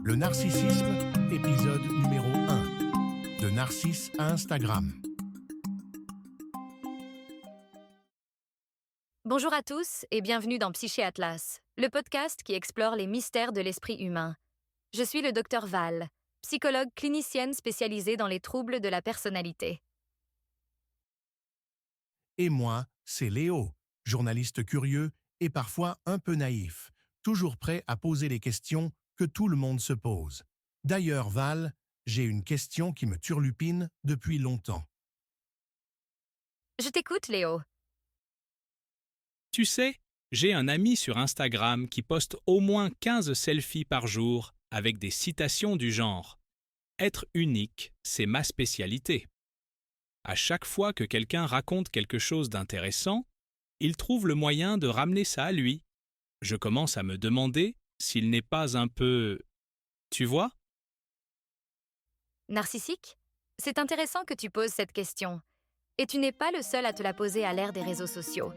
Le narcissisme, épisode numéro 1. De Narcisse à Instagram. Bonjour à tous et bienvenue dans Psyché Atlas, le podcast qui explore les mystères de l'esprit humain. Je suis le Dr Val, psychologue clinicienne spécialisée dans les troubles de la personnalité. Et moi, c'est Léo, journaliste curieux et parfois un peu naïf, toujours prêt à poser les questions que tout le monde se pose. D'ailleurs, Val, j'ai une question qui me turlupine depuis longtemps. Je t'écoute, Léo. Tu sais, j'ai un ami sur Instagram qui poste au moins 15 selfies par jour avec des citations du genre « Être unique, c'est ma spécialité ». À chaque fois que quelqu'un raconte quelque chose d'intéressant, il trouve le moyen de ramener ça à lui. Je commence à me demander s'il n'est pas un peu... Tu vois ? Narcissique ? C'est intéressant que tu poses cette question. Et tu n'es pas le seul à te la poser à l'ère des réseaux sociaux.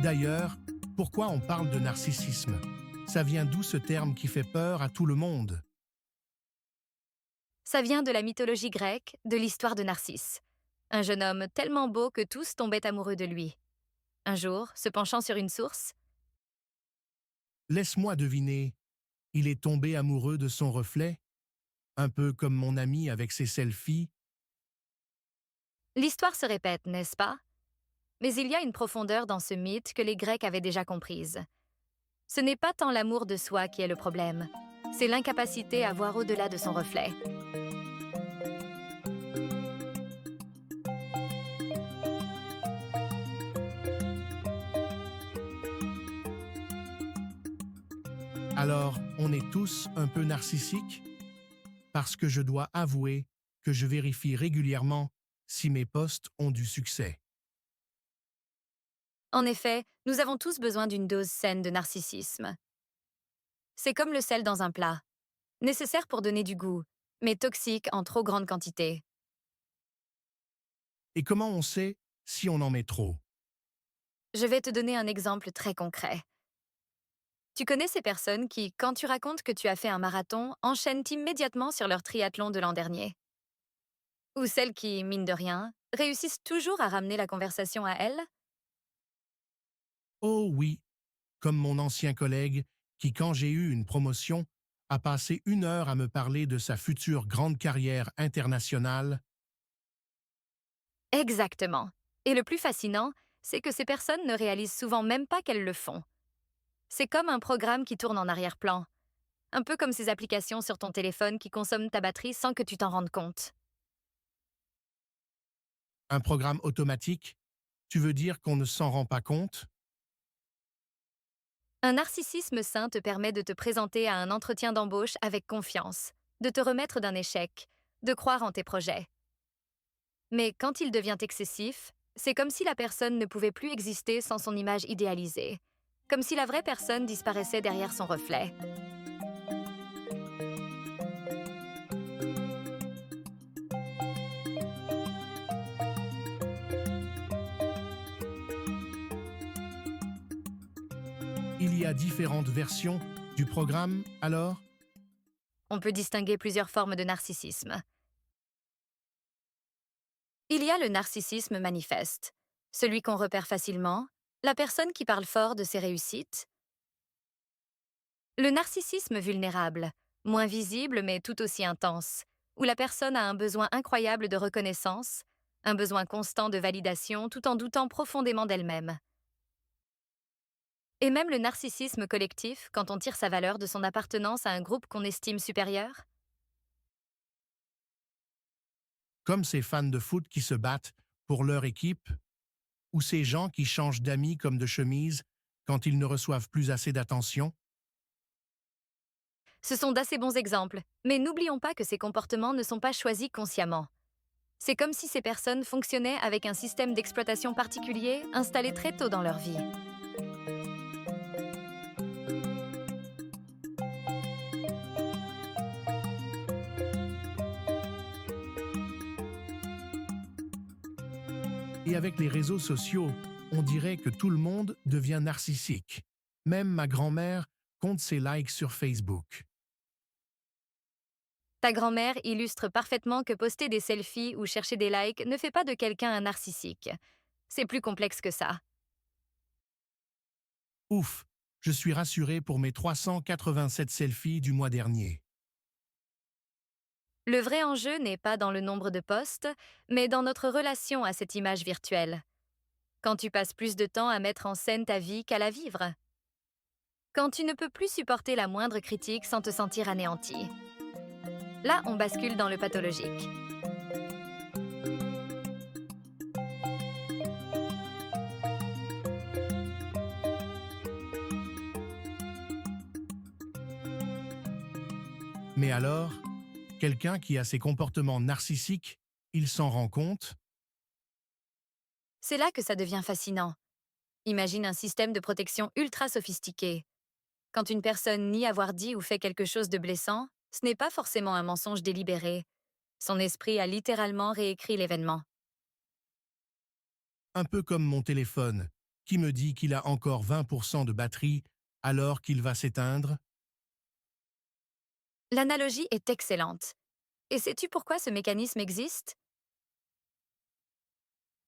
D'ailleurs, pourquoi on parle de narcissisme? Ça vient d'où ce terme qui fait peur à tout le monde? Ça vient de la mythologie grecque, de l'histoire de Narcisse. Un jeune homme tellement beau que tous tombaient amoureux de lui. Un jour, se penchant sur une source, Laisse-moi deviner, il est tombé amoureux de son reflet? Un peu comme mon ami avec ses selfies? l'histoire se répète, n'est-ce pas? Mais il y a une profondeur dans ce mythe que les Grecs avaient déjà comprise. Ce n'est pas tant l'amour de soi qui est le problème, c'est l'incapacité à voir au-delà de son reflet. Alors, on est tous un peu narcissiques? Parce que je dois avouer que je vérifie régulièrement si mes posts ont du succès. En effet, nous avons tous besoin d'une dose saine de narcissisme. C'est comme le sel dans un plat, nécessaire pour donner du goût, mais toxique en trop grande quantité. Et comment on sait si on en met trop? Je vais te donner un exemple très concret. Tu connais ces personnes qui, quand tu racontes que tu as fait un marathon, enchaînent immédiatement sur leur triathlon de l'an dernier? Ou celles qui, mine de rien, réussissent toujours à ramener la conversation à elles? Oh oui, comme mon ancien collègue qui, quand j'ai eu une promotion, a passé 1 heure à me parler de sa future grande carrière internationale. Exactement. Et le plus fascinant, c'est que ces personnes ne réalisent souvent même pas qu'elles le font. C'est comme un programme qui tourne en arrière-plan. Un peu comme ces applications sur ton téléphone qui consomment ta batterie sans que tu t'en rendes compte. Un programme automatique? Tu veux dire qu'on ne s'en rend pas compte? Un narcissisme sain te permet de te présenter à un entretien d'embauche avec confiance, de te remettre d'un échec, de croire en tes projets. Mais quand il devient excessif, c'est comme si la personne ne pouvait plus exister sans son image idéalisée, comme si la vraie personne disparaissait derrière son reflet. Il y a différentes versions du programme, alors? On peut distinguer plusieurs formes de narcissisme. Il y a le narcissisme manifeste, celui qu'on repère facilement, la personne qui parle fort de ses réussites. Le narcissisme vulnérable, moins visible mais tout aussi intense, où la personne a un besoin incroyable de reconnaissance, un besoin constant de validation tout en doutant profondément d'elle-même. Et même le narcissisme collectif, quand on tire sa valeur de son appartenance à un groupe qu'on estime supérieur. Comme ces fans de foot qui se battent pour leur équipe, ou ces gens qui changent d'amis comme de chemise quand ils ne reçoivent plus assez d'attention? Ce sont d'assez bons exemples, mais n'oublions pas que ces comportements ne sont pas choisis consciemment. C'est comme si ces personnes fonctionnaient avec un système d'exploitation particulier installé très tôt dans leur vie. Et avec les réseaux sociaux, on dirait que tout le monde devient narcissique. Même ma grand-mère compte ses likes sur Facebook. Ta grand-mère illustre parfaitement que poster des selfies ou chercher des likes ne fait pas de quelqu'un un narcissique. C'est plus complexe que ça. Ouf, je suis rassuré pour mes 387 selfies du mois dernier. Le vrai enjeu n'est pas dans le nombre de posts, mais dans notre relation à cette image virtuelle. Quand tu passes plus de temps à mettre en scène ta vie qu'à la vivre. Quand tu ne peux plus supporter la moindre critique sans te sentir anéanti. Là, on bascule dans le pathologique. Mais alors, quelqu'un qui a ces comportements narcissiques, il s'en rend compte? C'est là que ça devient fascinant. Imagine un système de protection ultra sophistiqué. Quand une personne nie avoir dit ou fait quelque chose de blessant, ce n'est pas forcément un mensonge délibéré. Son esprit a littéralement réécrit l'événement. Un peu comme mon téléphone, qui me dit qu'il a encore 20% de batterie alors qu'il va s'éteindre. L'analogie est excellente. Et sais-tu pourquoi ce mécanisme existe?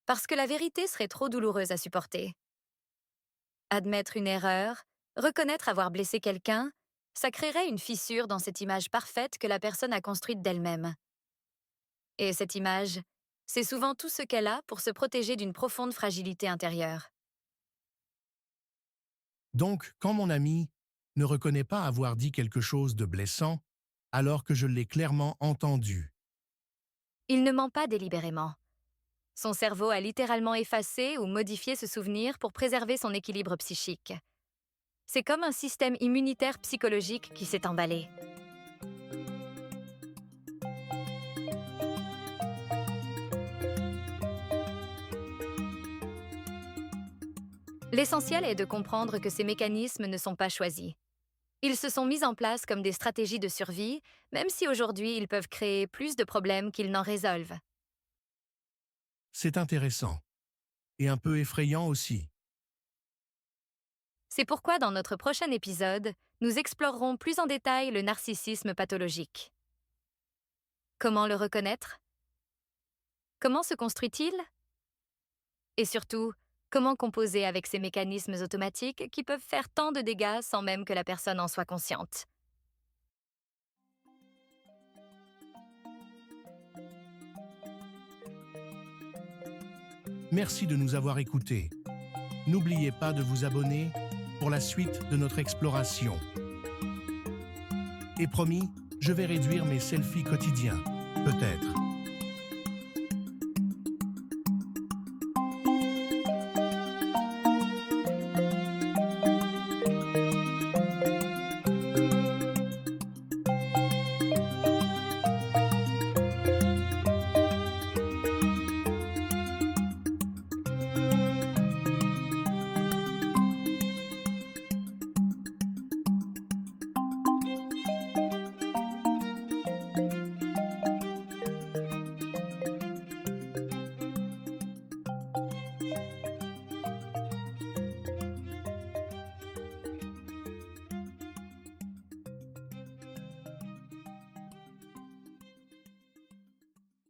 Parce que la vérité serait trop douloureuse à supporter. Admettre une erreur, reconnaître avoir blessé quelqu'un, ça créerait une fissure dans cette image parfaite que la personne a construite d'elle-même. Et cette image, c'est souvent tout ce qu'elle a pour se protéger d'une profonde fragilité intérieure. Donc, quand mon ami ne reconnaît pas avoir dit quelque chose de blessant, alors que je l'ai clairement entendu, Il ne ment pas délibérément. Son cerveau a littéralement effacé ou modifié ce souvenir pour préserver son équilibre psychique. C'est comme un système immunitaire psychologique qui s'est emballé. L'essentiel est de comprendre que ces mécanismes ne sont pas choisis. Ils se sont mis en place comme des stratégies de survie, même si aujourd'hui ils peuvent créer plus de problèmes qu'ils n'en résolvent. c'est intéressant. Et un peu effrayant aussi. C'est pourquoi dans notre prochain épisode, nous explorerons plus en détail le narcissisme pathologique. Comment le reconnaître? Comment se construit-il? Et surtout, comment composer avec ces mécanismes automatiques qui peuvent faire tant de dégâts sans même que la personne en soit consciente? Merci de nous avoir écoutés. N'oubliez pas de vous abonner pour la suite de notre exploration. Et promis, je vais réduire mes selfies quotidiens, peut-être.